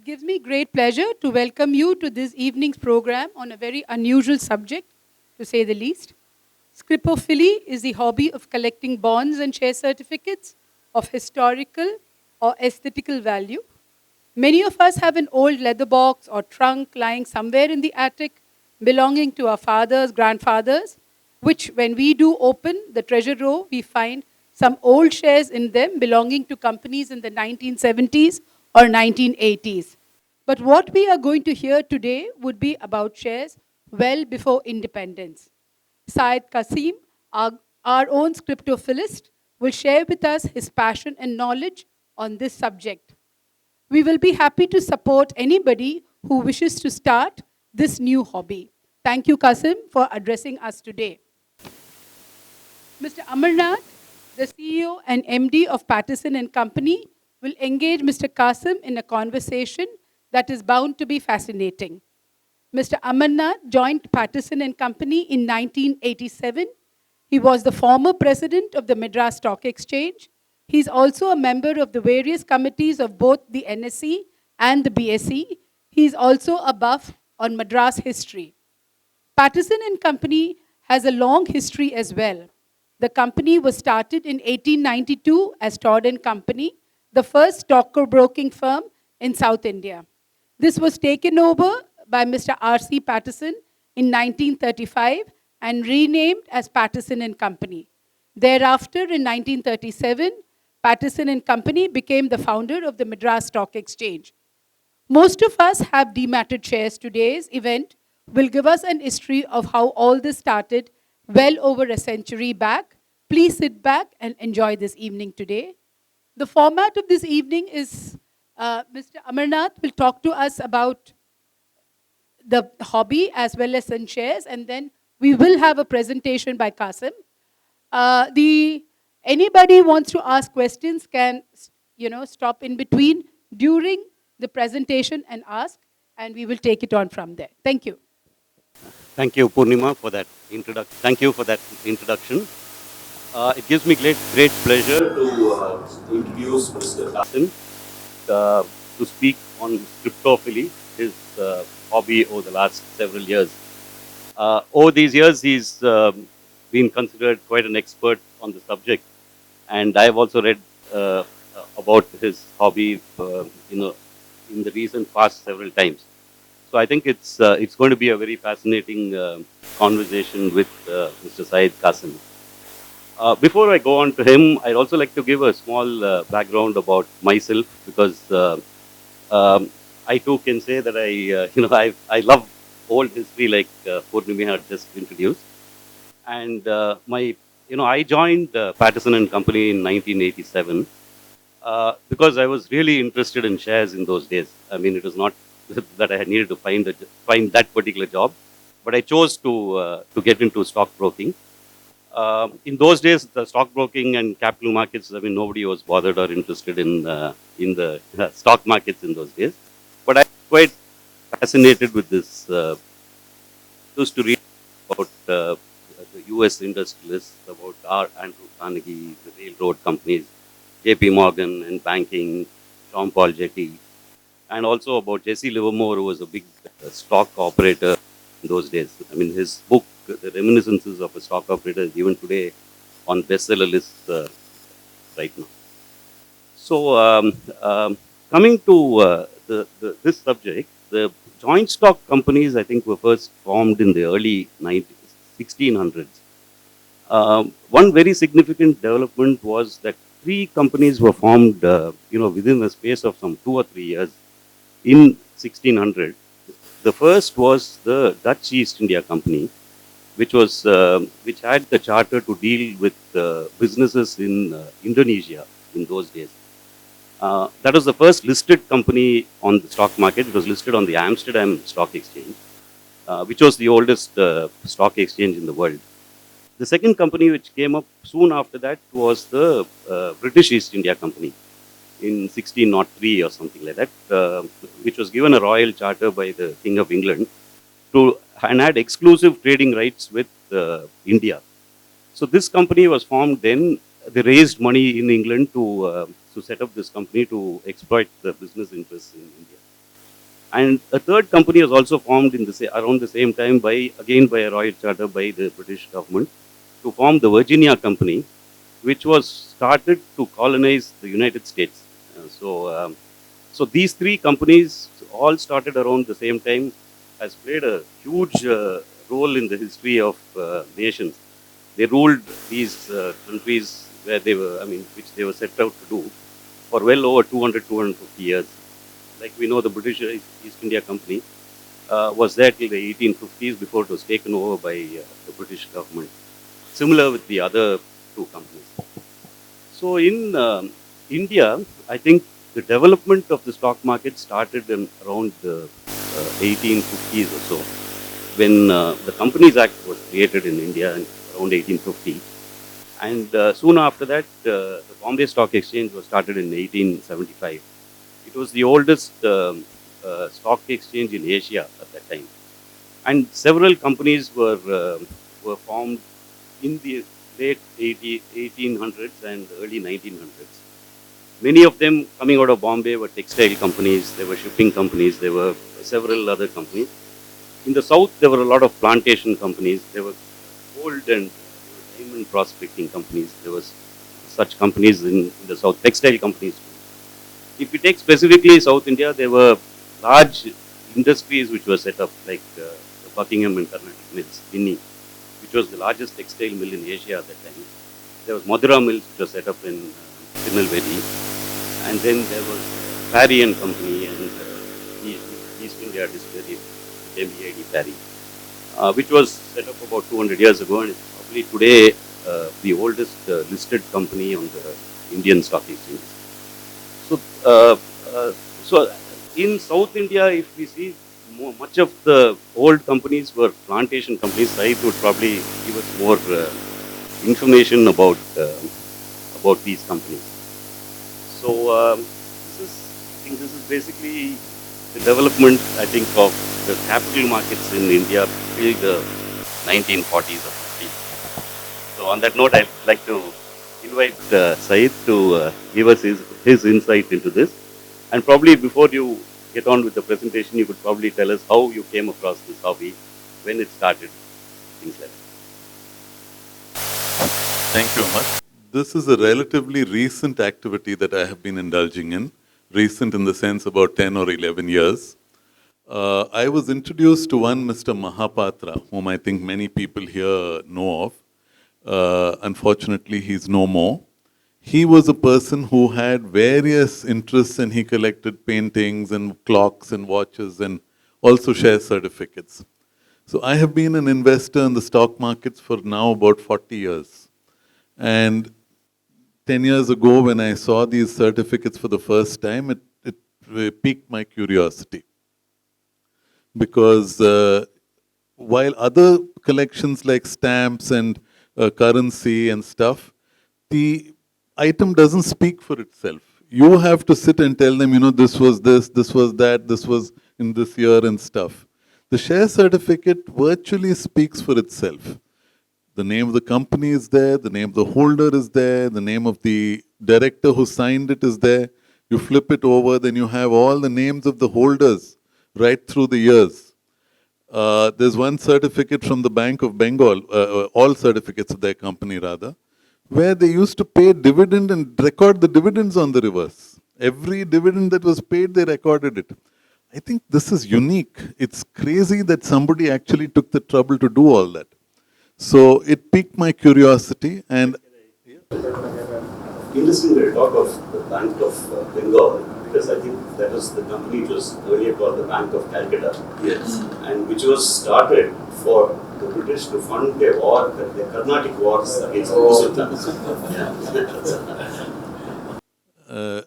It gives me great pleasure to welcome you to this evening's program on a very unusual subject, to say the least. Scripophily is the hobby of collecting bonds and share certificates of historical or aesthetical value. Many of us have an old leather box or trunk lying somewhere in the attic belonging to our fathers, grandfathers, which when we do open the treasure row, we find some old shares in them belonging to companies in the 1970s or 1980s. But what we are going to hear today would be about shares well before independence. Sayeed Cassim, our own scriptophilist, will share with us his passion and knowledge on this subject. We will be happy to support anybody who wishes to start this new hobby. Thank you, Kassim, for addressing us today. Mr. Amarnath, the CEO and MD of Paterson and Company, will engage Mr. Kassim in a conversation that is bound to be fascinating. Mr. Amarnath joined Paterson and Company in 1987. He was the former president of the Madras Stock Exchange. He is also a member of the various committees of both the NSE and the BSE. He is also a buff on Madras history. Paterson and Company has a long history as well. The company was started in 1892 as Todd and Company, the first stockbroking firm in South India. This was taken over by Mr. R.C. Paterson in 1935 and renamed as Paterson and Company. Thereafter, in 1937, Paterson and Company became the founder of the Madras Stock Exchange. Most of us have dematted shares. Today's event will give us an history of how all this started well over a century back. Please sit back and enjoy this evening today. The format of this evening is Mr. Amarnath will talk to us about the hobby as well as some shares, and then we will have a presentation by Kassim. Anybody wants to ask questions can stop in between during the presentation and ask, and we will take it on from there. Thank you. Thank you, Purnima, for that introduction. Thank you for that introduction. It gives me great pleasure to introduce Mr. Cassim to speak on scriptophily, his hobby over the last several years. Over these years, he's been considered quite an expert on the subject, and I've also read about his hobby, in the recent past several times. So I think it's going to be a very fascinating conversation with Mr. Sayeed Cassim. Before I go on to him, I'd also like to give a small background about myself, because I too can say that I love old history, like Purnima had just introduced. And I joined Paterson and Company in 1987 because I was really interested in shares in those days. I mean, it was not that I had needed to find that particular job, but I chose to get into stockbroking. In those days, the stockbroking and capital markets, I mean, nobody was bothered or interested in the stock markets in those days. But I was quite fascinated with this. Used to read about the U.S. industrialists, about R. Andrew Carnegie, the railroad companies, J.P. Morgan and banking, Jean Paul Getty, and also about Jesse Livermore, who was a big stock operator in those days. I mean, his book, The Reminiscences of a Stock Operator, is even today on bestseller lists right now. So, coming to this subject, the joint stock companies, I think, were first formed in the early 1600s. One very significant development was that 3 companies were formed, within the space of some 2 or 3 years in 1600. The first was the Dutch East India Company, which had the charter to deal with businesses in Indonesia in those days. That was the first listed company on the stock market. It was listed on the Amsterdam Stock Exchange, which was the oldest stock exchange in the world. The second company which came up soon after that was the British East India Company in 1603 or something like that, which was given a royal charter by the King of England and had exclusive trading rights with India. So this company was formed then. They raised money in England to set up this company to exploit the business interests in India. And a third company was also formed in around the same time by a royal charter by the British government to form the Virginia Company, which was started to colonize the United States. So these three companies all started around the same time, has played a huge role in the history of nations. They ruled these countries where they were, which they were set out to do for well over 200, 250 years. Like we know, the British East India Company was there till the 1850s before it was taken over by the British government. Similar with the other two companies. So in India, I think the development of the stock market started in around the 1850s or so, when the Companies Act was created in India in around 1850. And soon after that, the Bombay Stock Exchange was started in 1875. It was the oldest stock exchange in Asia at that time. And several companies were formed in the late 1800s and early 1900s. Many of them coming out of Bombay were textile companies, there were shipping companies, there were several other companies. In the south, there were a lot of plantation companies, there were gold and diamond prospecting companies, there was such companies in the south, textile companies. If we take specifically South India, there were large industries which were set up, like the Buckingham and Carnatic Mills, Binni, which was the largest textile mill in Asia at that time. There was Madras Mills, which was set up in Tirunelveli. And then there was Parry and Company and East India Distillery, MEID Parry, which was set up about 200 years ago, and it's probably today the oldest listed company on the Indian stock exchange. So, so in South India, if we see much of the old companies were plantation companies, Said would probably give us more information about these companies. So I think this is basically the development, I think, of the capital markets in India till the 1940s or 50s. So on that note, I'd like to invite Said to give us his insight into this. And probably before you get on with the presentation, you could probably tell us how you came across this hobby, when it started, things like that. Thank you, Amar. This is a relatively recent activity that I have been indulging in. Recent in the sense about 10 or 11 years. I was introduced to one Mr. Mahapatra, whom I think many people here know of. Unfortunately, he's no more. He was a person who had various interests, and he collected paintings and clocks and watches and also share certificates. So I have been an investor in the stock markets for now about 40 years. And 10 years ago, when I saw these certificates for the first time, it piqued my curiosity. Because while other collections like stamps and currency and stuff, the item doesn't speak for itself. You have to sit and tell them, this was this was that, this was in this year and stuff. The share certificate virtually speaks for itself. The name of the company is there, the name of the holder is there, the name of the director who signed it is there. You flip it over, then you have all the names of the holders right through the years. There's one certificate from the Bank of Bengal, all certificates of their company rather, where they used to pay dividend and record the dividends on the reverse. Every dividend that was paid, they recorded it. I think this is unique. It's crazy that somebody actually took the trouble to do all that. So it piqued my curiosity, and Interesting that talk of the Bank of Bengal, because I think that was the company which was earlier called the Bank of Calcutta. yes, And which was started for the British to fund their war, the Carnatic wars against the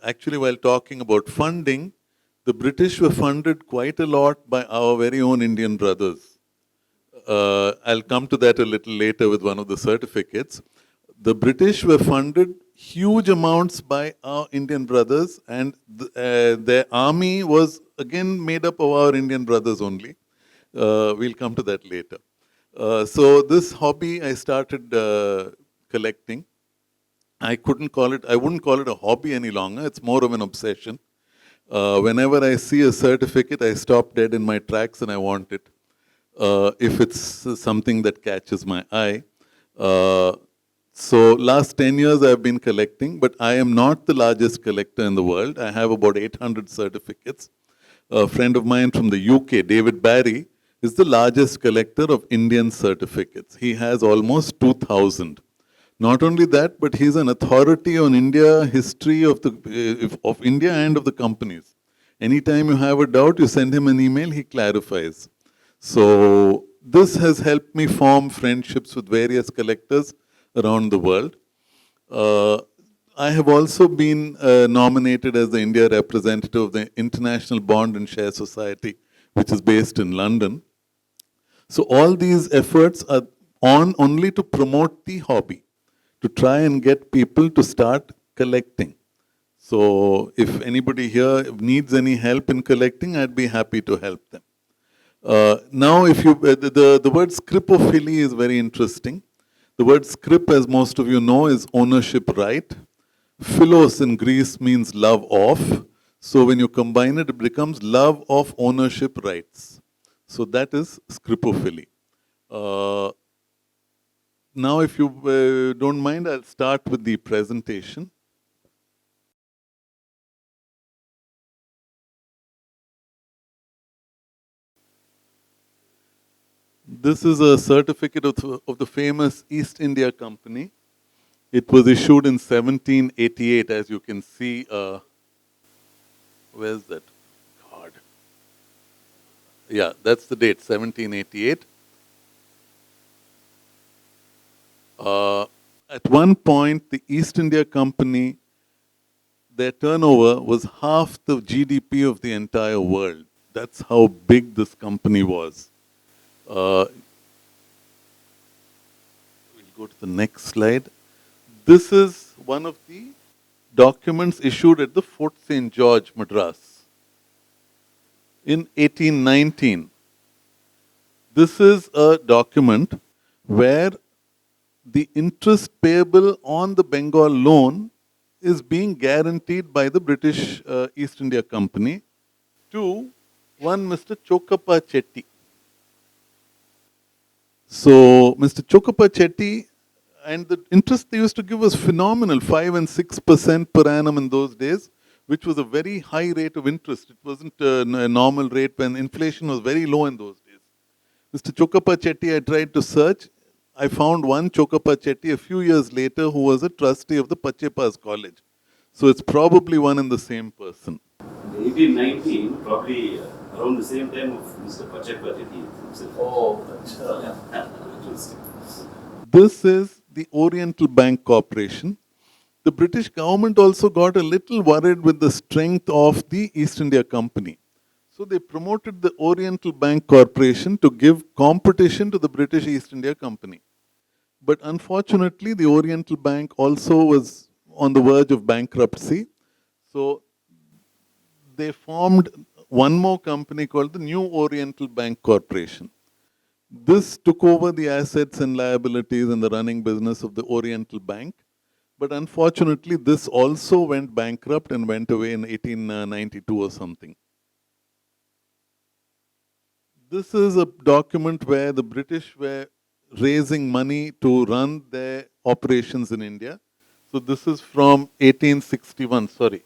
actually, while talking about funding, the British were funded quite a lot by our very own Indian brothers. I'll come to that a little later with one of the certificates. The British were funded huge amounts by our Indian brothers, and their army was again made up of our Indian brothers only. We'll come to that later. So this hobby I started collecting. I wouldn't call it a hobby any longer. It's more of an obsession. Whenever I see a certificate, I stop dead in my tracks and I want it. If it's something that catches my eye. So last 10 years I've been collecting, but I am not the largest collector in the world. I have about 800 certificates. A friend of mine from the UK, David Barry, is the largest collector of Indian certificates. He has almost 2,000. Not only that, but he's an authority on India, history of India and of the companies. Anytime you have a doubt, you send him an email, he clarifies. So this has helped me form friendships with various collectors around the world. I have also been nominated as the India representative of the International Bond and Share Society, which is based in London. So all these efforts are on only to promote the hobby, to try and get people to start collecting. So if anybody here needs any help in collecting, I'd be happy to help them. Now, if you the word scripophily is very interesting. The word scrip, as most of you know, is ownership right. Philos in Greece means love of. So when you combine it, it becomes love of ownership rights. So that is scripophily. Now, if you don't mind, I'll start with the presentation. This is a certificate of the famous East India Company. It was issued in 1788, as you can see. Where's that card? Yeah, that's the date, 1788. At one point, the East India Company, their turnover was half the GDP of the entire world. That's how big this company was. We'll go to the next slide. This is one of the documents issued at the Fort St. George, Madras, in 1819. This is a document where the interest payable on the Bengal loan is being guaranteed by the British East India Company to one Mr. Chokappa Chetty. So, Mr. Chokappa Chetty, and the interest they used to give was phenomenal, 5 and 6% per annum in those days, which was a very high rate of interest. It wasn't a normal rate when inflation was very low in those days. Mr. Chokappa Chetty, I tried to search. I found one Chokappa Chetty a few years later who was a trustee of the Pachepas College. So it's probably one and the same person. In 1819, probably around the same time of Mr. Pachepa himself. Oh, interesting. This is the Oriental Bank Corporation. The British government also got a little worried with the strength of the East India Company. So they promoted the Oriental Bank Corporation to give competition to the British East India Company. But unfortunately, the Oriental Bank also was on the verge of bankruptcy. So they formed one more company called the New Oriental Bank Corporation. This took over the assets and liabilities and the running business of the Oriental Bank. But unfortunately, this also went bankrupt and went away in 1892 or something. This is a document where the British were raising money to run their operations in India. So this is from 1861, sorry.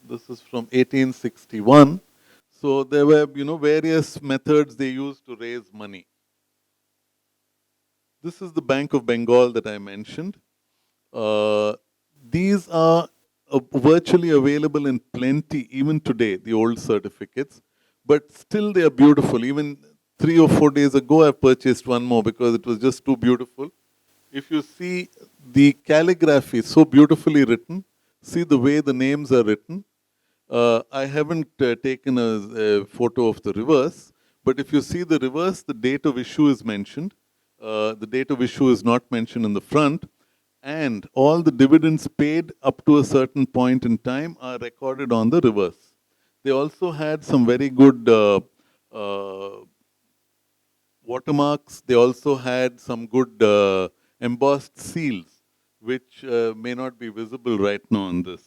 This is from 1861. So there were, various methods they used to raise money. This is the Bank of Bengal that I mentioned. These are virtually available in plenty even today, the old certificates. But still they are beautiful. Even 3 or 4 days ago, I purchased one more because it was just too beautiful. If you see the calligraphy, so beautifully written, see the way the names are written. I haven't taken a photo of the reverse, but if you see the reverse, the date of issue is mentioned. The date of issue is not mentioned in the front. And all the dividends paid up to a certain point in time are recorded on the reverse. They also had some very good watermarks. They also had some good embossed seals, which may not be visible right now on this.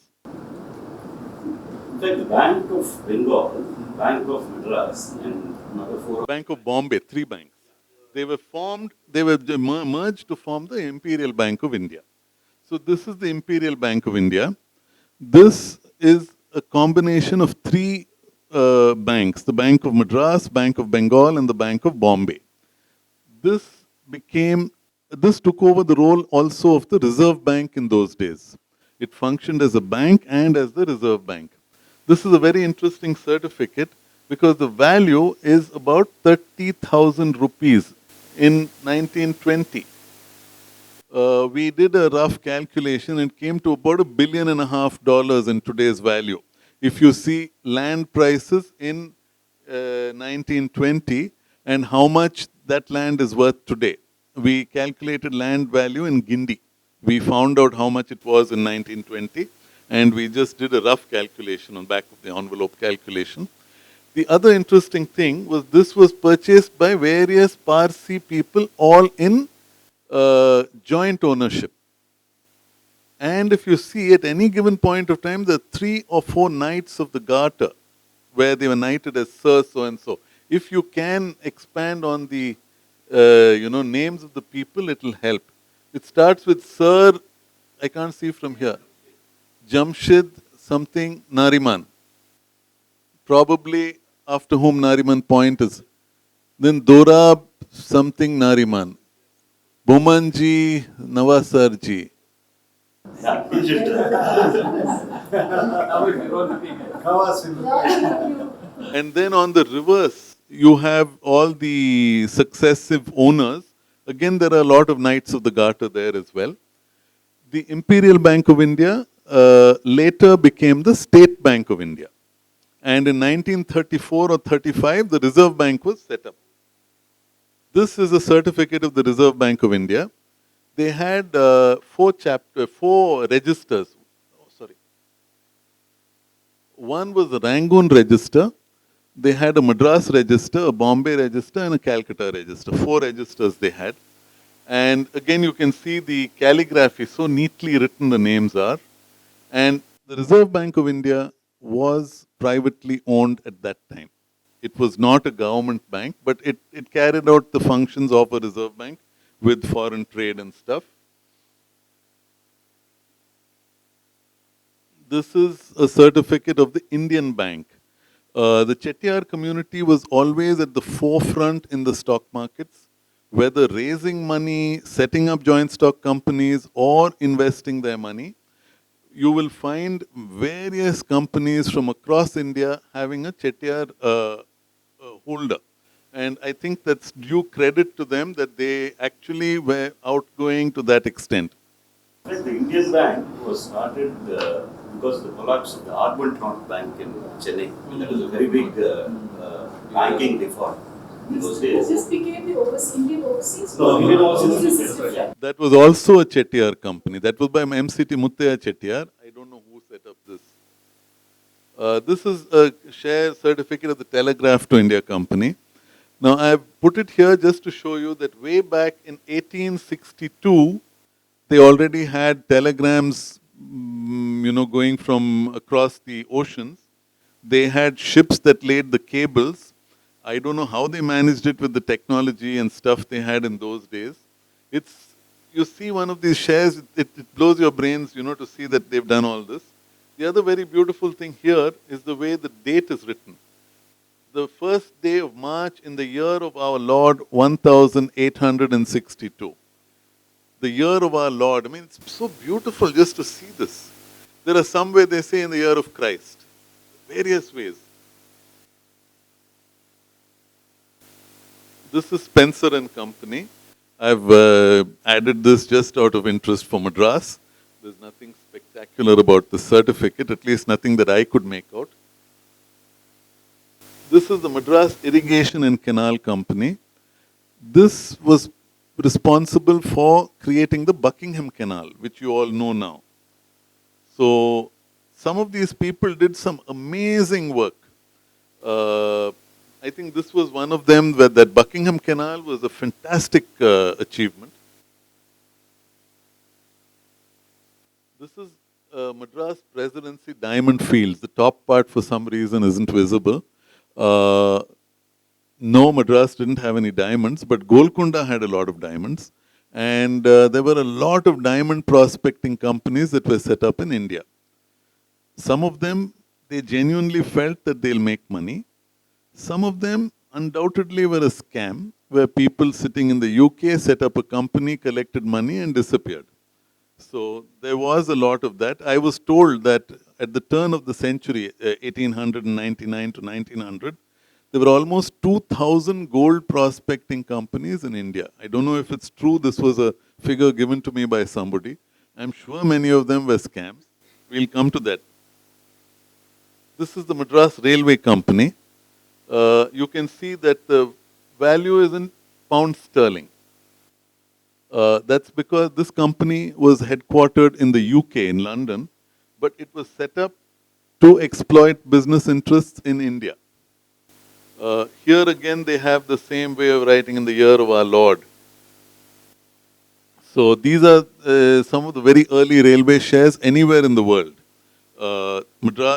In fact, the Bank of Bengal, Bank of Madras, and another four. Bank of Bombay, three banks. They were formed, they were merged to form the Imperial Bank of India. So this is the Imperial Bank of India. This is a combination of three banks, the Bank of Madras, Bank of Bengal, and the Bank of Bombay. This became, this took over the role also of the Reserve Bank in those days. It functioned as a bank and as the Reserve Bank. This is a very interesting certificate because the value is about 30,000 rupees in 1920. We did a rough calculation and came to about $1.5 billion in today's value. If you see land prices in 1920 and how much that land is worth today. We calculated land value in Guindy. We found out how much it was in 1920 and we just did a rough calculation on back of the envelope calculation. The other interesting thing was this was purchased by various Parsi people all in joint ownership. And if you see at any given point of time, the 3 or 4 knights of the Garter, where they were knighted as Sir so and so. If you can expand on the names of the people, it will help. It starts with Sir, I can't see from here, Jamshid something Nariman, probably after whom Nariman Point is. Then Dorab something Nariman, Bomanji Nawasarji. And then on the reverse, you have all the successive owners. Again, there are a lot of Knights of the Garter there as well. The Imperial Bank of India later became the State Bank of India. And in 1934 or 35, the Reserve Bank was set up. This is a certificate of the Reserve Bank of India. They had 4 registers. Oh, sorry. One was the Rangoon register. They had a Madras register, a Bombay register, and a Calcutta register. 4 registers they had. And again, you can see the calligraphy, so neatly written the names are. And the Reserve Bank of India was privately owned at that time. It was not a government bank, but it carried out the functions of a Reserve Bank with foreign trade and stuff. This is a certificate of the Indian Bank. The Chettiar community was always at the forefront in the stock markets, whether raising money, setting up joint stock companies, or investing their money. You will find various companies from across India having a Chettiar holder. And I think that's due credit to them that they actually were outgoing to that extent. The Indian Bank was started because of the collapse of the Arbitron Bank in Chennai. That was a very big banking default in those days. This became the Indian Overseas? No, Indian Overseas is different. That was also a Chettiar company. That was by MCT Muttaya Chettiar. I don't know who set up this. This is a share certificate of the Telegraph to India company. Now I have put it here just to show you that way back in 1862, they already had telegrams, going from across the oceans. They had ships that laid the cables. I don't know how they managed it with the technology and stuff they had in those days. You see one of these shares, it blows your brains, to see that they've done all this. The other very beautiful thing here is the way the date is written. The first day of March in the year of our Lord, 1862. The year of our Lord. I mean, it's so beautiful just to see this. There are some way they say in the year of Christ. Various ways. This is Spencer and Company. I've added this just out of interest for Madras. There's nothing spectacular about the certificate, at least nothing that I could make out. This is the Madras Irrigation and Canal Company. This was responsible for creating the Buckingham Canal, which you all know now. So, some of these people did some amazing work. I think this was one of them, where that Buckingham Canal was a fantastic achievement. This is Madras Presidency diamond fields. The top part for some reason isn't visible. No, Madras didn't have any diamonds, but Golconda had a lot of diamonds. And there were a lot of diamond prospecting companies that were set up in India. Some of them, they genuinely felt that they'll make money. Some of them undoubtedly were a scam, where people sitting in the UK set up a company, collected money, and disappeared. So there was a lot of that. I was told that at the turn of the century, 1899 to 1900, there were almost 2,000 gold prospecting companies in India. I don't know if it's true. This was a figure given to me by somebody. I'm sure many of them were scams. We'll come to that. This is the Madras Railway Company. You can see that the value is in pound sterling. That's because this company was headquartered in the UK, in London, but it was set up to exploit business interests in India. Here again, they have the same way of writing in the year of our Lord. So these are some of the very early railway shares anywhere in the world.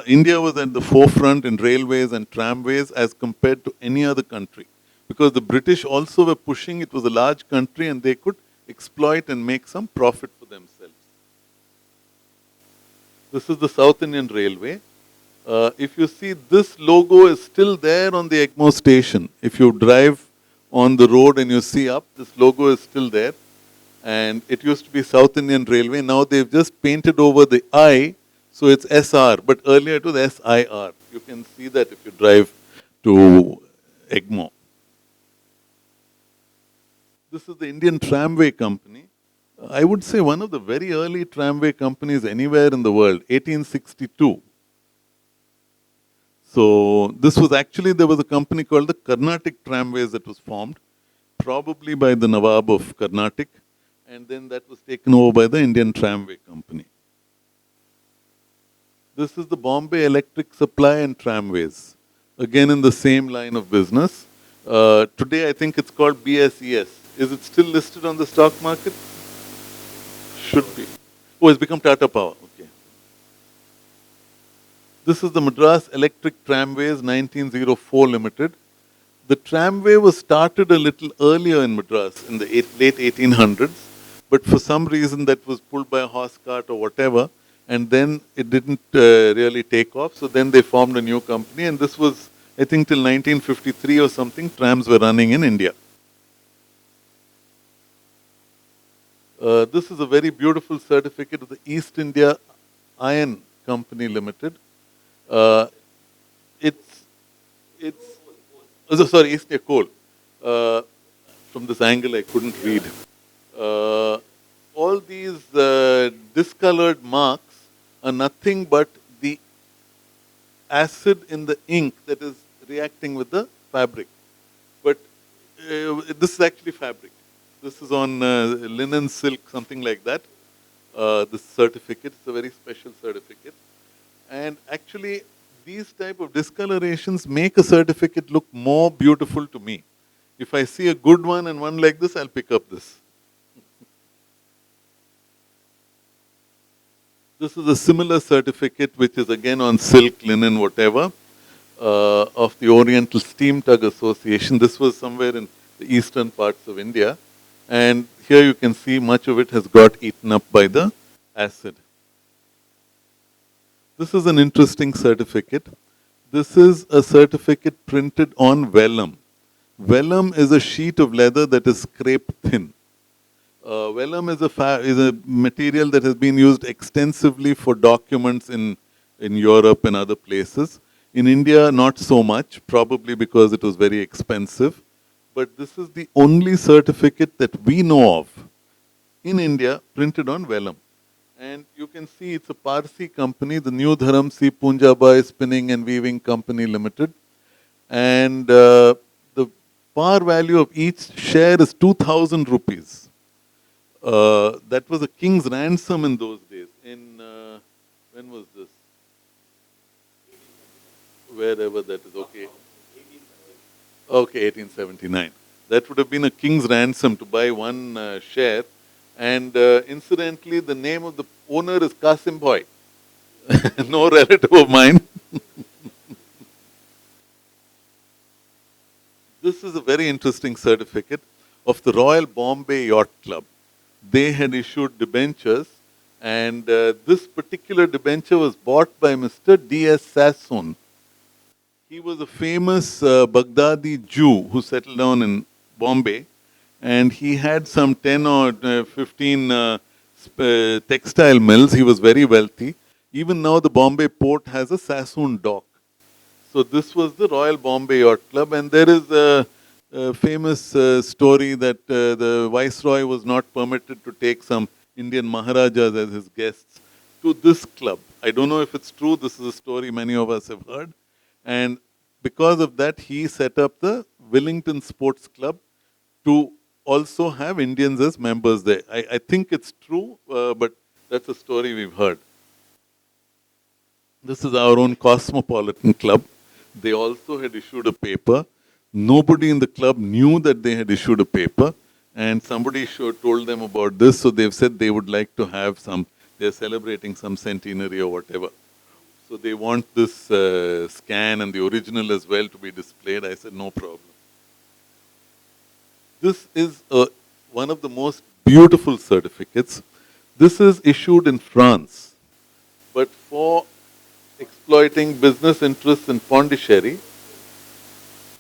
India was at the forefront in railways and tramways as compared to any other country. Because the British also were pushing, it was a large country and they could exploit and make some profit for themselves. This is the South Indian Railway. If you see, this logo is still there on the Egmore station. If you drive on the road and you see up, this logo is still there. And it used to be South Indian Railway. Now they've just painted over the I, so it's SR, but earlier it was SIR. You can see that if you drive to Egmore. This is the Indian Tramway Company. I would say one of the very early tramway companies anywhere in the world, 1862. So this was actually, there was a company called the Carnatic Tramways that was formed, probably by the Nawab of Carnatic, and then that was taken over by the Indian Tramway Company. This is the Bombay Electric Supply and Tramways, again in the same line of business. Today I think it's called BSES. Is it still listed on the stock market? Should be. Oh, it's become Tata Power. Okay. This is the Madras Electric Tramways 1904 Limited. The tramway was started a little earlier in Madras in the late 1800s, but for some reason that was pulled by a horse cart or whatever, and then it didn't really take off. So then they formed a new company, and this was, I think, till 1953 or something, trams were running in India. This is a very beautiful certificate of the East India Iron Company Limited. Sorry, East India Coal. From this angle, I couldn't read. All these discolored marks are nothing but the acid in the ink that is reacting with the fabric. But this is actually fabric. This is on linen, silk, something like that. This certificate, it's a very special certificate. And actually, these type of discolorations make a certificate look more beautiful to me. If I see a good one and one like this, I'll pick up this. This is a similar certificate, which is again on silk, linen, whatever, of the Oriental Steam Tug Association. This was somewhere in the eastern parts of India. And here you can see much of it has got eaten up by the acid. This is an interesting certificate. This is a certificate printed on vellum. Vellum is a sheet of leather that is scrape thin. Vellum is a material that has been used extensively for documents in Europe and other places. In India, not so much, probably because it was very expensive. But this is the only certificate that we know of in India printed on vellum. And you can see it's a Parsi company, the New Dharam Si Punjabai Spinning and Weaving Company Limited. And the par value of each share is 2,000 rupees. That was a king's ransom in those days. When was this? Wherever that is, okay. Okay, 1879. That would have been a king's ransom to buy one share. And incidentally, the name of the owner is Cassim Bhai. No relative of mine. This is a very interesting certificate of the Royal Bombay Yacht Club. They had issued debentures, and this particular debenture was bought by Mr. D.S. Sassoon. He was a famous Baghdadi Jew who settled down in Bombay, and he had some 10 or 15 textile mills. He was very wealthy. Even now, the Bombay port has a Sassoon dock. So this was the Royal Bombay Yacht Club, and there is a famous story that the Viceroy was not permitted to take some Indian Maharajas as his guests to this club. I don't know if it's true. This is a story many of us have heard. And because of that, he set up the Wellington Sports Club to also have Indians as members there. I think it's true, but that's a story we've heard. This is our own Cosmopolitan Club. They also had issued a paper. Nobody in the club knew that they had issued a paper, and somebody told them about this, so they've said they would like to have some, they're celebrating some centenary or whatever. So they want this scan and the original as well to be displayed. I said, no problem. This is one of the most beautiful certificates. This is issued in France, but for exploiting business interests in Pondicherry.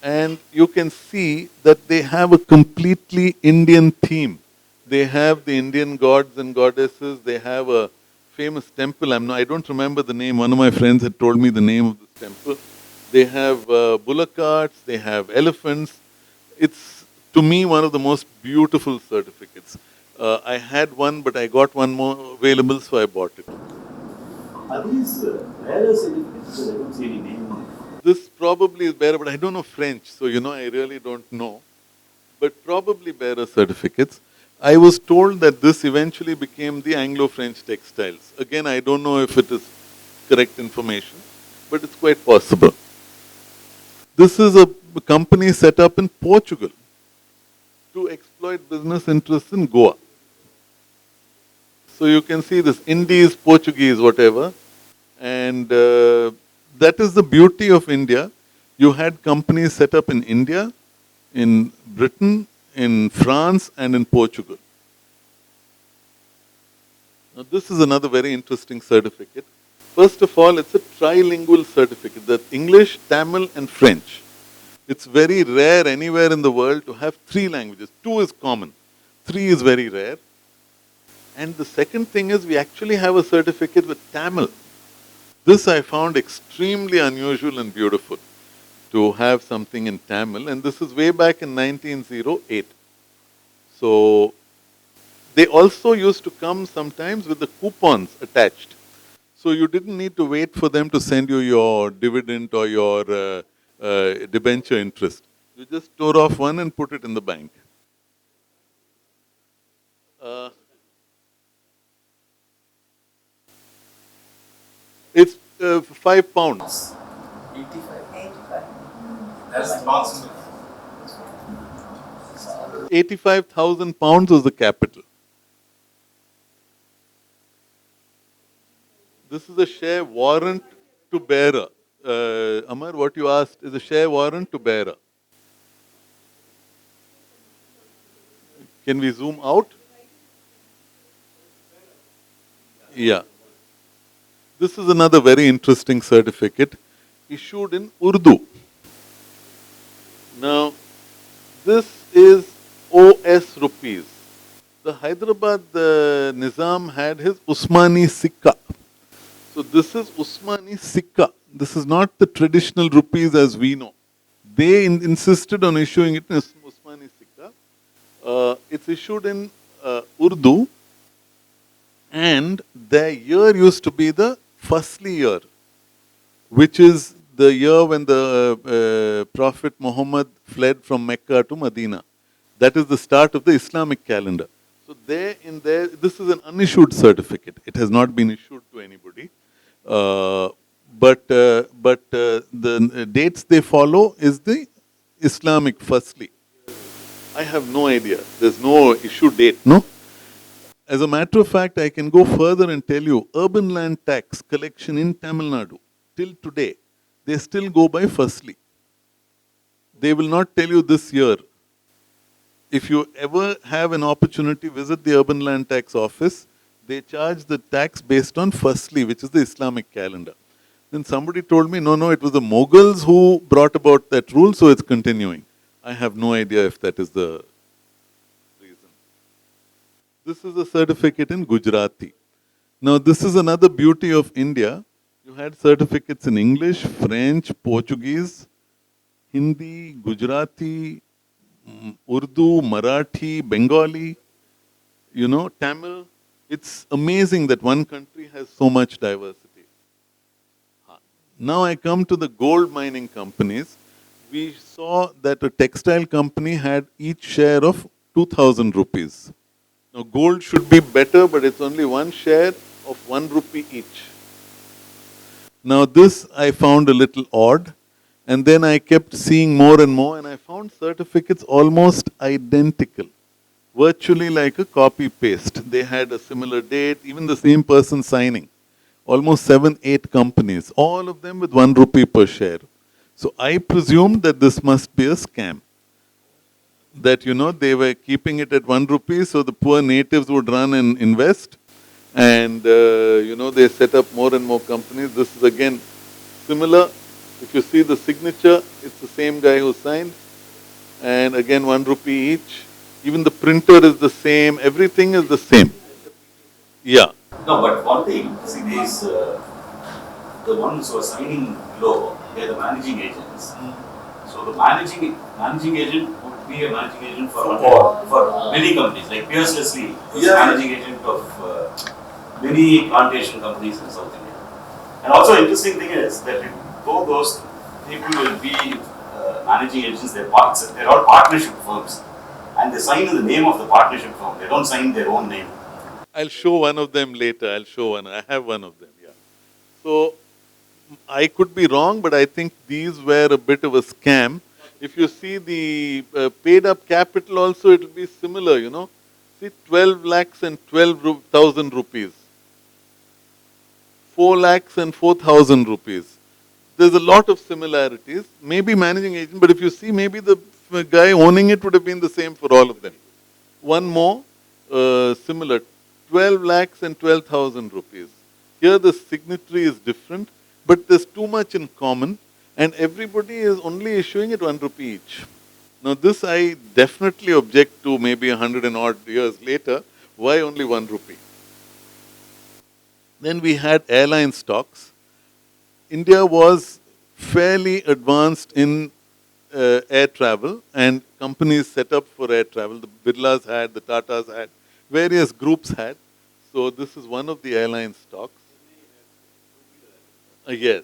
And you can see that they have a completely Indian theme. They have the Indian gods and goddesses. They have a famous temple. I don't remember the name. One of my friends had told me the name of this temple. They have bullock carts. They have elephants. It's, to me, one of the most beautiful certificates. I had one, but I got one more available, so I bought it. Are these rarer certificates? Because I don't see any name on it. This probably is bearer, but I don't know French, so I really don't know. But probably bearer certificates. I was told that this eventually became the Anglo-French textiles. Again, I don't know if it is correct information, but it's quite possible. This is a company set up in Portugal to exploit business interests in Goa. So you can see this Indies, Portuguese, whatever. And that is the beauty of India. You had companies set up in India, in Britain, in France, and in Portugal. Now this is another very interesting certificate. First of all, it's a trilingual certificate, that's English, Tamil, and French. It's very rare anywhere in the world to have 3 languages. 2 is common. 3 is very rare. And the second thing is we actually have a certificate with Tamil. This I found extremely unusual and beautiful, to have something in Tamil, and this is way back in 1908. So they also used to come sometimes with the coupons attached. So you didn't need to wait for them to send you your dividend or your debenture interest. You just tore off one and put it in the bank. It's £5. 85. That's approximately. 85,000 pounds was the capital. This is a share warrant to bearer. Amar, what you asked is a share warrant to bearer. Can we zoom out? Yeah. This is another very interesting certificate issued in Urdu. Now, this is OS rupees. The Hyderabad Nizam had his Usmani Sikka. So this is Usmani Sikka. This is not the traditional rupees as we know. They insisted on issuing it in Usmani Sikka. It's issued in Urdu, and their year used to be the Fasli year, which is the year when the Prophet Muhammad fled from Mecca to Medina. That is the start of the Islamic calendar. So there, this is an unissued certificate. It has not been issued to anybody. But the dates they follow is the Islamic Fasli. I have no idea. There's no issue date, no? As a matter of fact, I can go further and tell you, urban land tax collection in Tamil Nadu, till today, they still go by firstly. They will not tell you this year. If you ever have an opportunity, visit the urban land tax office. They charge the tax based on firstly, which is the Islamic calendar. Then somebody told me, no, it was the Mughals who brought about that rule, so it's continuing. I have no idea if that is the reason. This is a certificate in Gujarati. Now, this is another beauty of India. You had certificates in English, French, Portuguese, Hindi, Gujarati, Urdu, Marathi, Bengali, Tamil. It's amazing that one country has so much diversity. Now I come to the gold mining companies. We saw that a textile company had each share of 2,000 rupees. Now gold should be better, but it's only one share of 1 rupee each. Now this I found a little odd, and then I kept seeing more and more, and I found certificates almost identical, virtually like a copy paste. They had a similar date, even the same person signing. Almost 7-8 companies, all of them with 1 rupee per share. So I presumed that this must be a scam. That, they were keeping it at 1 rupee, so the poor natives would run and invest. And, they set up more and more companies. This is again similar. If you see the signature, it's the same guy who signed. And again, 1 rupee each. Even the printer is the same. Everything is the same. Yeah. No, but one thing, see these, the ones who are signing below, they are the managing agents. So the managing agent would be a managing agent for many companies, like Pierce Leslie was managing agent of many plantation companies in South India. And also interesting thing is that though those people will be managing agents, they're all partnership firms. And they sign in the name of the partnership firm. They don't sign their own name. I'll show one of them later. I'll show one. I have one of them, yeah. So, I could be wrong, but I think these were a bit of a scam. If you see the paid up capital also, it will be similar, See, 12 lakhs and 12,000 rupees. 4 lakhs and 4,000 rupees. There's a lot of similarities. Maybe managing agent, but if you see, maybe the guy owning it would have been the same for all of them. One more, similar. 12 lakhs and 12,000 rupees. Here the signatory is different, but there's too much in common, and everybody is only issuing it 1 rupee each. Now this I definitely object to maybe 100 and odd years later. Why only 1 rupee? Then we had airline stocks. India was fairly advanced in air travel, and companies set up for air travel. The Birlas had, the Tatas had, various groups had. So this is one of the airline stocks. Yes.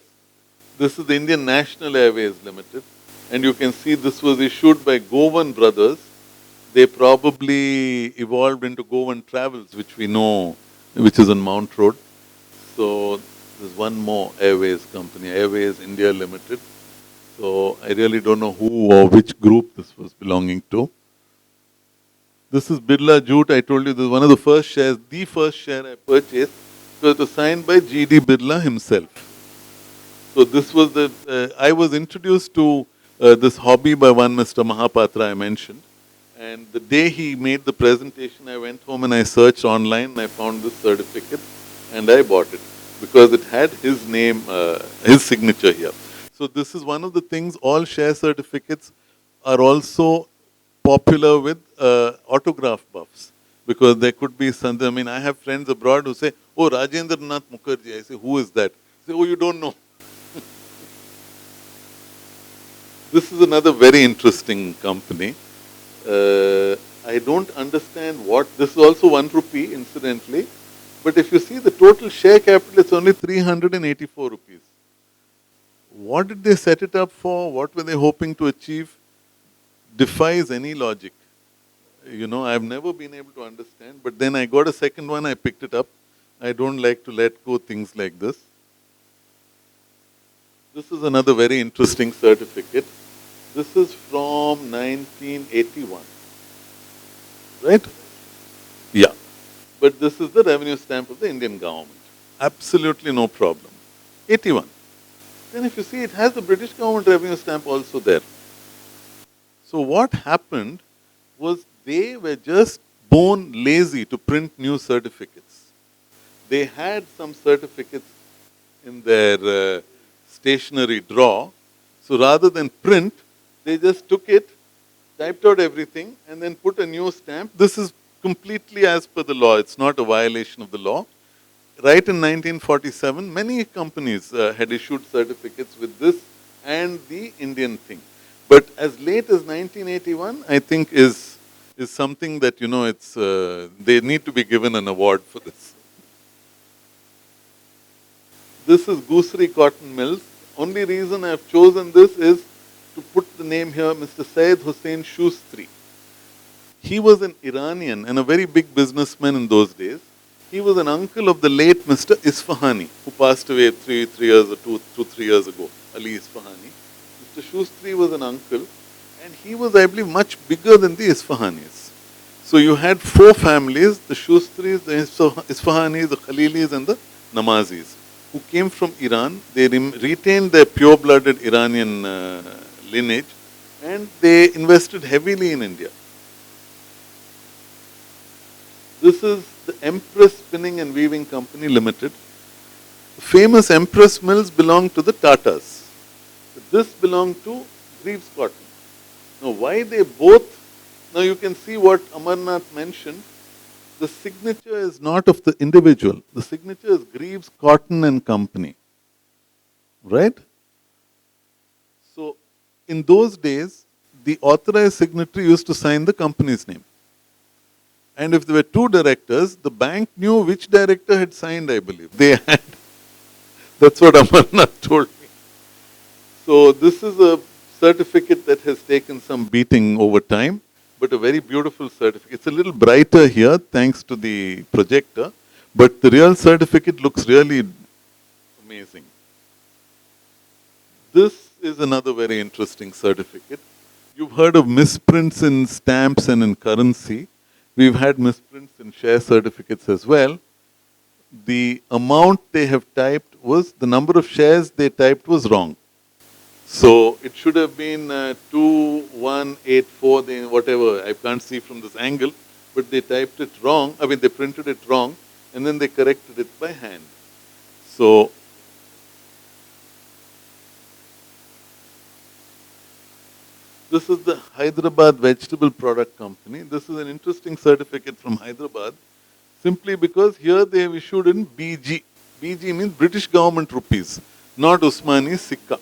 This is the Indian National Airways Limited. And you can see this was issued by Govan Brothers. They probably evolved into Govan Travels, which we know, which is on Mount Road. So there's one more airways company, Airways India Limited. So I really don't know who or which group this was belonging to. This is Birla Jute. I told you this is one of the first shares, the first share I purchased. So it was signed by G.D. Birla himself. So this was I was introduced to this hobby by one Mr. Mahapatra I mentioned. And the day he made the presentation, I went home and I searched online and I found this certificate and I bought it because it had his name, his signature here. So this is one of the things, all share certificates are also popular with autograph buffs, because there could be something. I mean, I have friends abroad who say, "Oh, Rajendra Nath Mukherjee." I say, "Who is that?" They say, "Oh, you don't know." This is another very interesting company. I don't understand what, this is also 1 rupee incidentally, but if you see the total share capital, it's only 384 rupees. What did they set it up for? What were they hoping to achieve? Defies any logic. I've never been able to understand, but then I got a second one, I picked it up. I don't like to let go things like this. This is another very interesting certificate. This is from 1981. Right? Yeah. but this is the revenue stamp of the Indian government. Absolutely no problem. 81. Then if you see, it has the British government revenue stamp also there. So what happened was they were just born lazy to print new certificates. They had some certificates in their stationery drawer. So rather than print, they just took it, typed out everything, and then put a new stamp. This is completely as per the law. It's not a violation of the law. Right in 1947, many companies had issued certificates with this and the Indian thing. But as late as 1981, I think is something that, you know, it's they need to be given an award for this. This is Goosery Cotton Mills. Only reason I have chosen this is to put the name here, Mr. Syed Hussain Shustri. He was an Iranian and a very big businessman in those days. He was an uncle of the late Mr. Isfahani, who passed away 3 years or 3 years ago, Ali Isfahani. Mr. Shustri was an uncle, and he was, I believe, much bigger than the Isfahanis. So you had 4 families, the Shustris, the Isfahanis, the Khalilis, and the Namazis, who came from Iran. They retained their pure-blooded Iranian lineage, and they invested heavily in India. This is the Empress Spinning and Weaving Company Limited. The famous Empress mills belong to the Tatas. This belonged to Greaves Cotton. Now, why they both? Now you can see what Amarnath mentioned. The signature is not of the individual. The signature is Greaves Cotton and Company. Right? So, in those days, the authorized signatory used to sign the company's name. And if there were 2 directors, the bank knew which director had signed, I believe. They had. That's what Amarnath told me. So this is a certificate that has taken some beating over time, but a very beautiful certificate. It's a little brighter here thanks to the projector, but the real certificate looks really amazing. This is another very interesting certificate. You've heard of misprints in stamps and in currency. We've had misprints in share certificates as well. The amount they have typed was, the number of shares they typed was wrong. So it should have been 2184, whatever, I can't see from this angle, but they typed it wrong, they printed it wrong, and then they corrected it by hand. So, this is the Hyderabad Vegetable Product Company. This is an interesting certificate from Hyderabad, simply because here they have issued in BG. BG means British government rupees, not Usmani Sikka.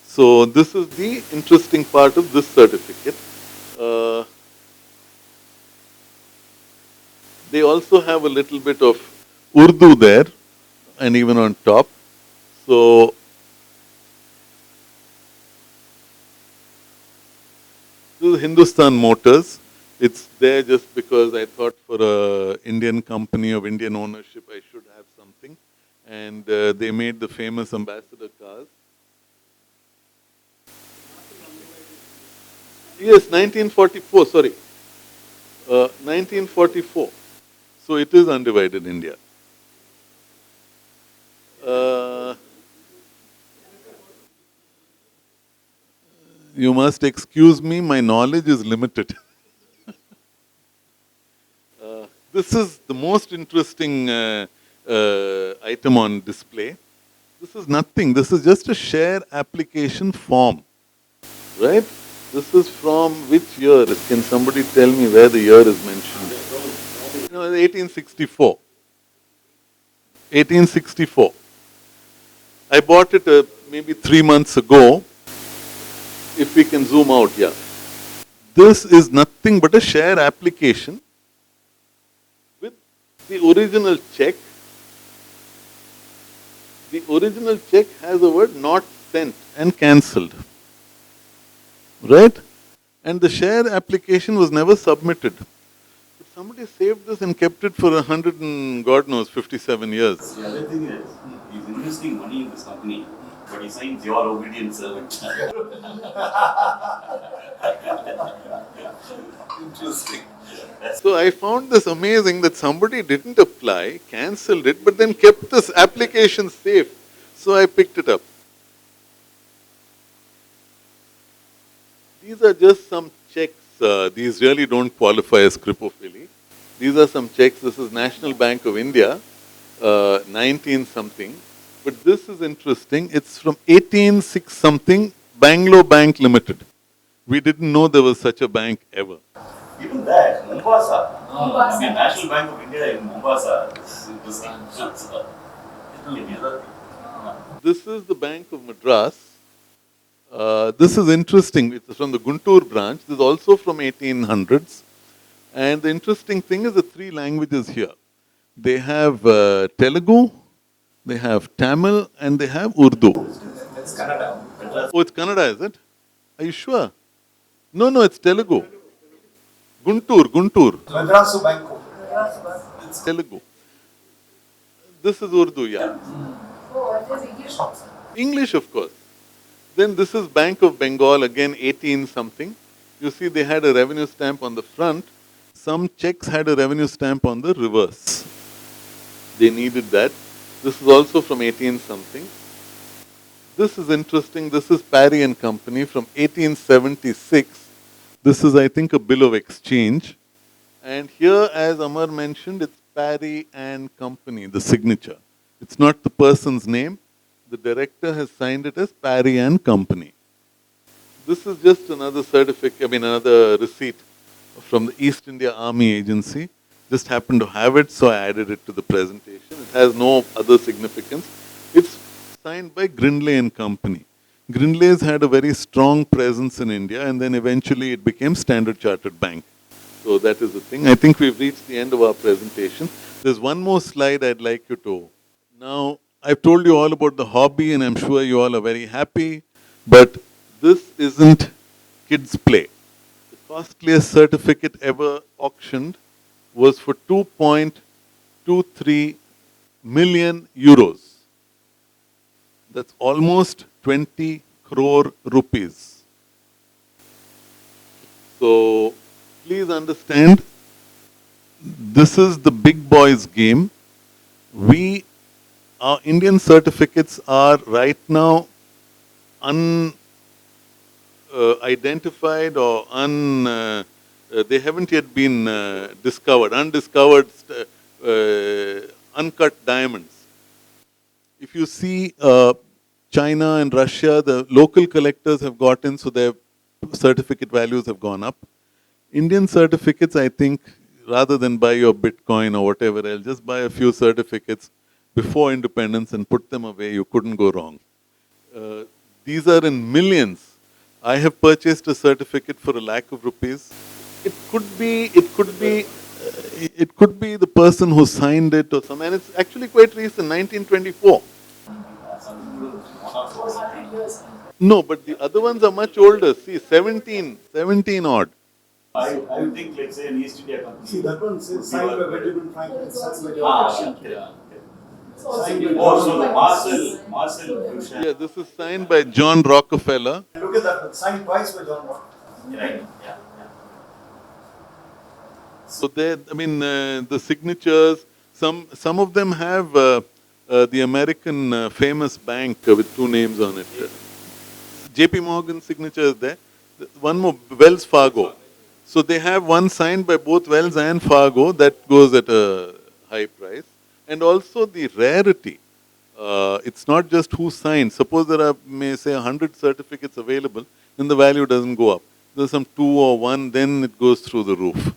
So this is the interesting part of this certificate. They also have a little bit of Urdu there, and even on top. So this is Hindustan Motors. It's there just because I thought for an Indian company of Indian ownership, I should have something. And they made the famous ambassador cars. Yes, 1944, sorry. 1944. So it is undivided India. You must excuse me, my knowledge is limited. This is the most interesting item on display. This is nothing. This is just a share application form. Right? This is from which year? Can somebody tell me where the year is mentioned? 1864. 1864. I bought it maybe 3 months ago. If we can zoom out, yeah. This is nothing but a share application with the original check. The original check has a word not sent and cancelled. Right? And the share application was never submitted. But somebody saved this and kept it for 100 and God knows, 57 years. The other thing is, he's investing money in this company, but he signs your obedient servant. Interesting. So I found this amazing that somebody didn't apply, cancelled it, but then kept this application safe. So I picked it up. These are just some checks. These really don't qualify as scripophily. These are some checks. This is National Bank of India, 19 something. But this is interesting. It's from 186 something, Bangalore Bank Limited. We didn't know there was such a bank ever. Even that, Mombasa. I mean, National Bank of India in Mombasa. This is the Bank of Madras. This is interesting. It's from the Guntur branch. This is also from 1800s. And the interesting thing is the three languages here. They have Telugu, they have Tamil, and they have Urdu. It's Canada. Oh, it's Kannada, is it? Are you sure? No, it's Telugu. Guntur. Madrasu Banco. It's Telugu. This is Urdu, yeah. English, of course. Then this is Bank of Bengal, again 18 something. You see they had a revenue stamp on the front. Some checks had a revenue stamp on the reverse. They needed that. This is also from 18 something. This is interesting. This is Parry and Company from 1876. This is, I think, a bill of exchange. And here, as Amar mentioned, it's Parry and Company, the signature. It's not the person's name. The director has signed it as Parry and Company. This is just another certificate, another receipt from the East India Army Agency. Just happened to have it, so I added it to the presentation. It has no other significance. It's signed by Grindlay and Company. Grindlay's had a very strong presence in India, and then eventually it became Standard Chartered Bank. So that is the thing. I think we've reached the end of our presentation. There's one more slide I'd like you to. Now, I've told you all about the hobby, and I'm sure you all are very happy, but this isn't kids' play. The costliest certificate ever auctioned was for 2.23 million euros. That's almost 20 crore rupees. So please understand, this is the big boys game. Our Indian certificates are right now unidentified or they haven't yet been discovered, undiscovered, uncut diamonds. If you see China and Russia, the local collectors have got in, so their certificate values have gone up. Indian certificates, I think, rather than buy your Bitcoin or whatever else, just buy a few certificates before independence and put them away. You couldn't go wrong. These are in millions. I have purchased a certificate for ₹1,00,000. It could be the person who signed it or something. And it's actually quite recent, 1924. No, but the other ones are much older. See, 17 odd. I would think, let's say, an East India company. See, that one says signed by Benjamin Franklin, signed by Yeah. Oh, so the Marcel Duchamp. Yeah, this is signed by John Rockefeller. Look at that one, signed twice by John Locke. Right. Yeah. So the signatures, some of them have the American famous bank with two names on it. JP Morgan signature is there. One more, Wells Fargo. So they have one signed by both Wells and Fargo that goes at a high price. And also the rarity. It's not just who signed. Suppose there are, may say, 100 certificates available, then the value doesn't go up. There's some 2 or 1, then it goes through the roof.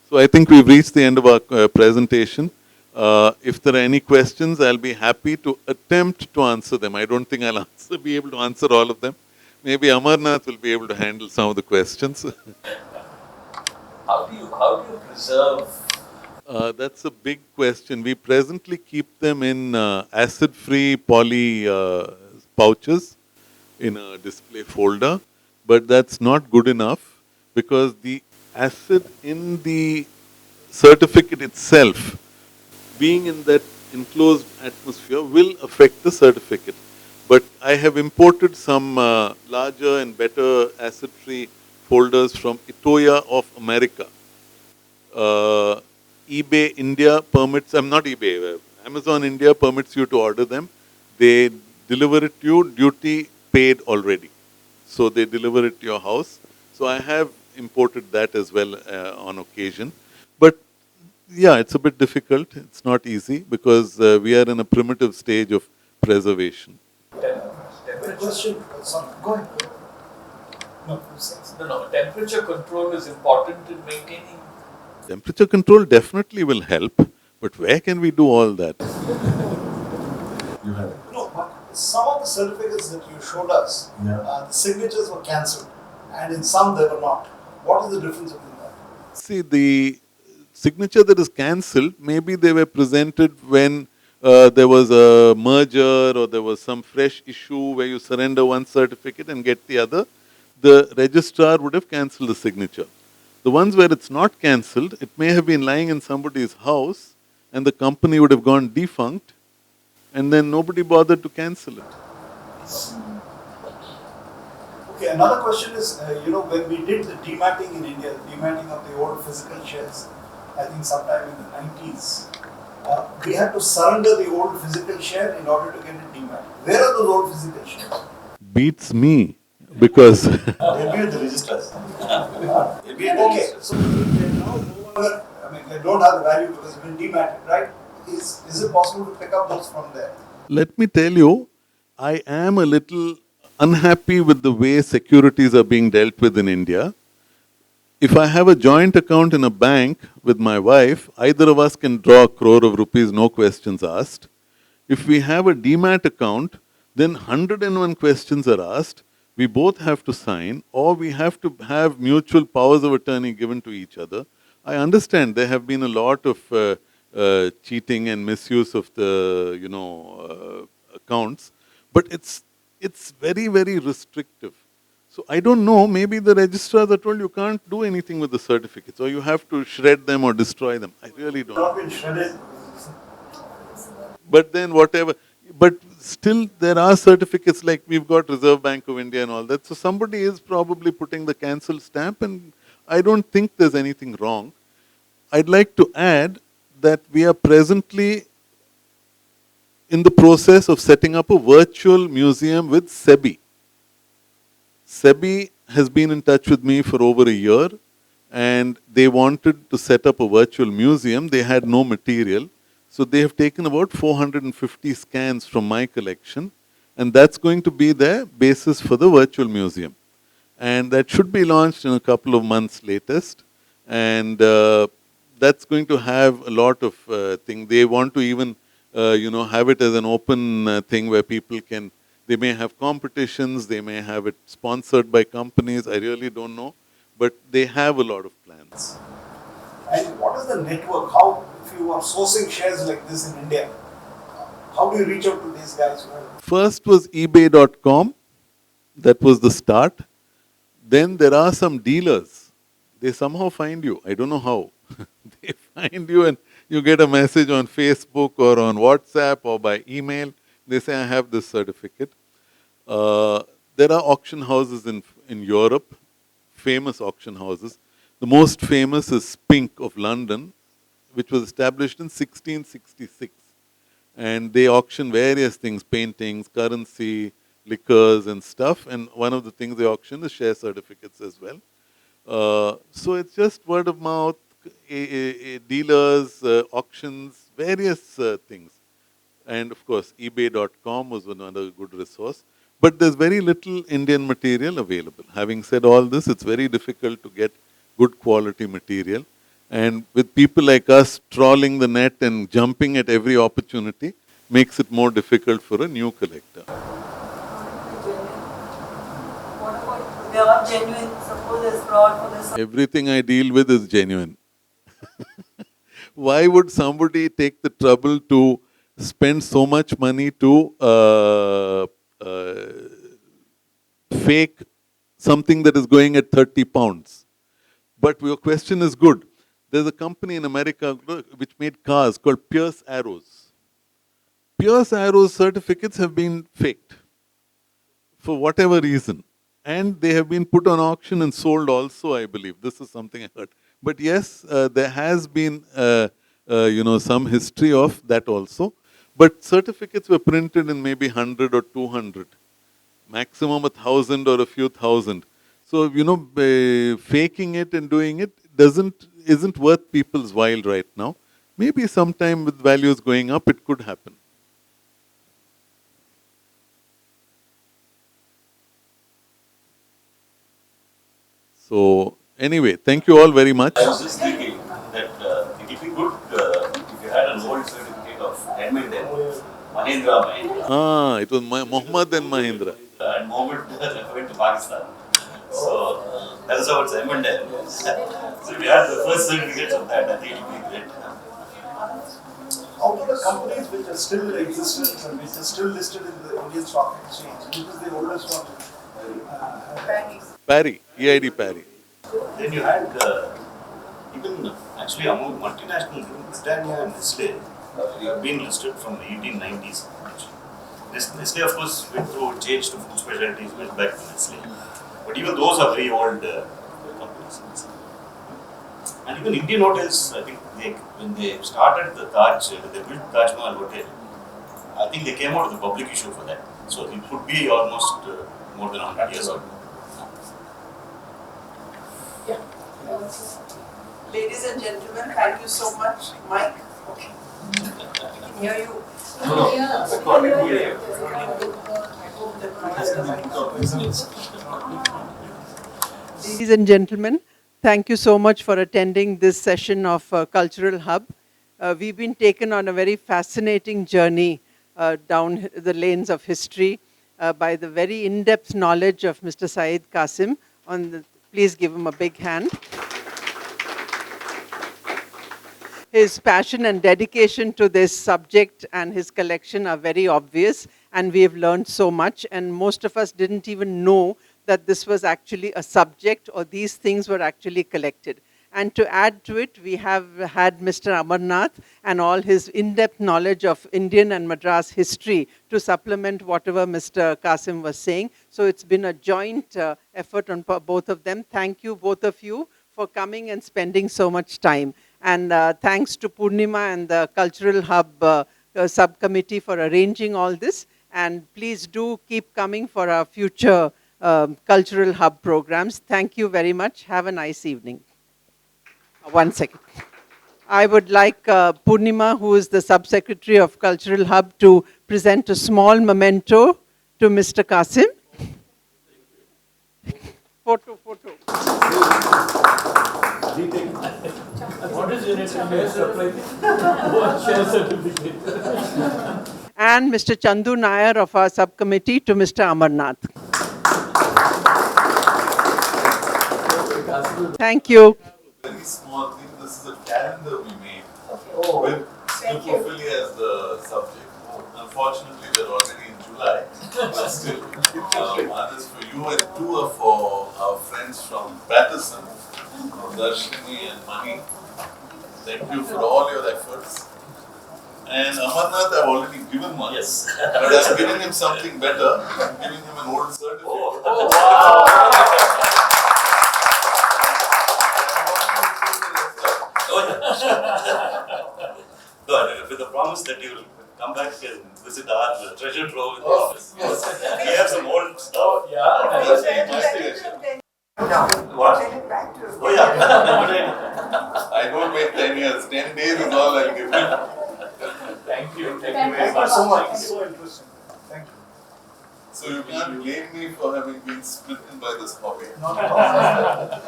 So I think we've reached the end of our presentation. If there are any questions, I'll be happy to attempt to answer them. I don't think I'll be able to answer all of them. Maybe Amarnath will be able to handle some of the questions. How do you preserve? That's a big question. We presently keep them in acid-free poly pouches in a display folder, but that's not good enough because the acid in the certificate itself, being in that enclosed atmosphere, will affect the certificate. But I have imported some larger and better acid-free folders from Itoya of America. Uh, eBay India permits, I'm not eBay, Amazon India permits you to order them. They deliver it to you, duty paid already. So they deliver it to your house. So I have imported that as well on occasion. But yeah, it's a bit difficult. It's not easy because we are in a primitive stage of preservation. The question, sorry, go ahead. No, you say. No, temperature control is important in maintaining. Temperature control definitely will help, but where can we do all that? No, but some of the certificates that you showed us, the signatures were cancelled, and in some they were not. What is the difference between that? See, the signature that is cancelled, maybe they were presented when there was a merger or there was some fresh issue where you surrender one certificate and get the other. The registrar would have cancelled the signature. The ones where it's not cancelled, it may have been lying in somebody's house and the company would have gone defunct and then nobody bothered to cancel it. Okay, another question is, when we did the dematting in India, dematting of the old physical shares, I think sometime in the 90s, we had to surrender the old physical share in order to get it dematted. Where are those old physical shares? Beats me because They'll be at the registers. Okay, so they now no longer, they don't have the value because it's been dematted, right? Is it possible to pick up those from there? let me tell you, I am a little unhappy with the way securities are being dealt with in India. If I have a joint account in a bank with my wife, either of us can draw a crore of rupees, no questions asked. If we have a demat account, then 101 questions are asked. We both have to sign, or we have to have mutual powers of attorney given to each other. I understand there have been a lot of cheating and misuse of the accounts, but it's very, very restrictive. So I don't know, maybe the registrars are told you can't do anything with the certificates, or you have to shred them or destroy them. I really don't Not know. been shredded. But then whatever, but still there are certificates like we've got Reserve Bank of India and all that. So somebody is probably putting the cancel stamp and I don't think there's anything wrong. I'd like to add that we are presently in the process of setting up a virtual museum with SEBI. SEBI has been in touch with me for over a year and they wanted to set up a virtual museum. They had no material. So they have taken about 450 scans from my collection and that's going to be their basis for the virtual museum. And that should be launched in a couple of months latest. And that's going to have a lot of things. They want to even have it as an open thing where people can, they may have competitions, they may have it sponsored by companies, I really don't know. But they have a lot of plans. And what is the network? How, if you are sourcing shares like this in India, how do you reach out to these guys? First was ebay.com. That was the start. Then there are some dealers. They somehow find you. I don't know how. They find you and you get a message on Facebook or on WhatsApp or by email. They say, I have this certificate. There are auction houses in Europe, famous auction houses. The most famous is Spink of London, which was established in 1666. And they auction various things, paintings, currency, liquors and stuff. And one of the things they auction is share certificates as well. So it's just word of mouth, dealers, auctions, various things. And of course, ebay.com was another good resource. But there's very little Indian material available. Having said all this, it's very difficult to get good quality material. And with people like us trawling the net and jumping at every opportunity, makes it more difficult for a new collector. What about they are genuine? Suppose there's fraud for this. Everything I deal with is genuine. Why would somebody take the trouble to spend so much money to fake something that is going at 30 pounds? But your question is good. There's a company in America which made cars called Pierce Arrows. Pierce Arrows certificates have been faked for whatever reason. And they have been put on auction and sold also, I believe. This is something I heard. But yes, there has been some history of that also. But certificates were printed in maybe 100 or 200, maximum 1,000 or a few thousand. So faking it and doing it isn't worth people's while right now. Maybe sometime with values going up, it could happen. So anyway, thank you all very much. I was just thinking that it would be good if you had an old certificate of Mahindra. It was Muhammad and Mahindra. And Mohammed went to Pakistan. So that is how it's amended. So if we had the first certificates of that, I think it would be great. Out of the companies which are still in existence and which are still listed in the Indian Stock Exchange, which is the oldest one? Parry, EID Parry. Then you had even actually among multinationals, Britannia and Nestle, have been listed from the 1890s. Nestle, of course, went through change to food specialties, went back to Nestle. But even those are very old companies. And even Indian hotels, I think when they started the Taj, they built Taj Mahal Hotel, I think they came out with a public issue for that. So it could be almost more than 100 years old. Yeah. Ladies and gentlemen, thank you so much. Mike, okay. I can hear you. Ladies and gentlemen, thank you so much for attending this session of Cultural Hub. We've been taken on a very fascinating journey down the lanes of history by the very in-depth knowledge of Mr. Sayeed Cassim. Please give him a big hand. His passion and dedication to this subject and his collection are very obvious, and we have learned so much, and most of us didn't even know that this was actually a subject or these things were actually collected. And to add to it, we have had Mr. Amarnath and all his in-depth knowledge of Indian and Madras history to supplement whatever Mr. Cassim was saying. So it's been a joint effort on both of them. Thank you, both of you, for coming and spending so much time. And thanks to Purnima and the Cultural Hub subcommittee for arranging all this. And please do keep coming for our future Cultural Hub programs. Thank you very much. Have a nice evening. 1 second. I would like Purnima, who is the Sub-Secretary of Cultural Hub, to present a small memento to Mr. Cassim. Photo. What is unit share certificate? And Mr. Chandu Nair of our subcommittee to Mr. Amarnath. Thank you. Very small thing. This is a calendar we made with Scripophily as the subject. Unfortunately, we're already in July, but still, one is for you and two are for our friends from Paterson, Darshini and Mani. Thank you for all your efforts. And Amarnath, I've already given one. Yes. But I'm giving him something better. I'm giving him an old certificate. Oh, wow. No, with the promise that you will come back and visit our treasure trove in the office. Yes. We have some old stuff. What? Oh yeah. I don't wait 10 years. 10 days is all I'll give you. Thank you very Thank much. you so much. It's so interesting. Thank you. So you can't blame me for having been smitten by this hobby. Not at all.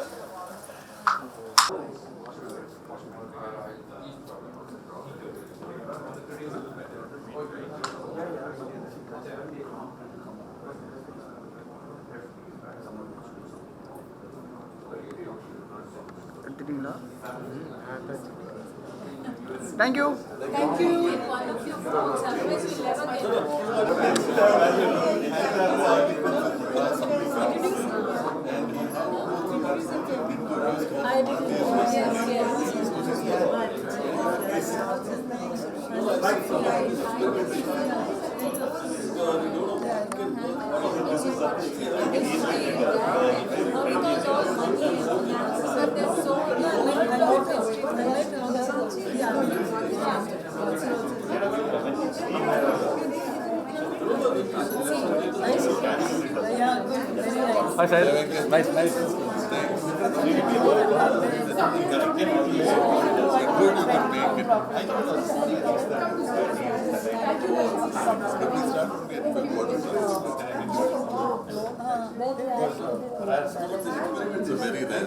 Thank you. Thank you. One of your books, otherwise we'll never get Hi, Sahil. Nice, nice. It's a very rare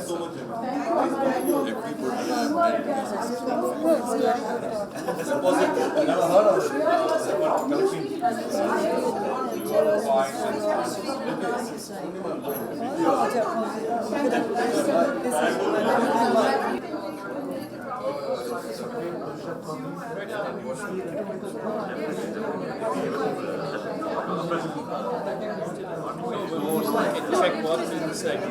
Check what's inside.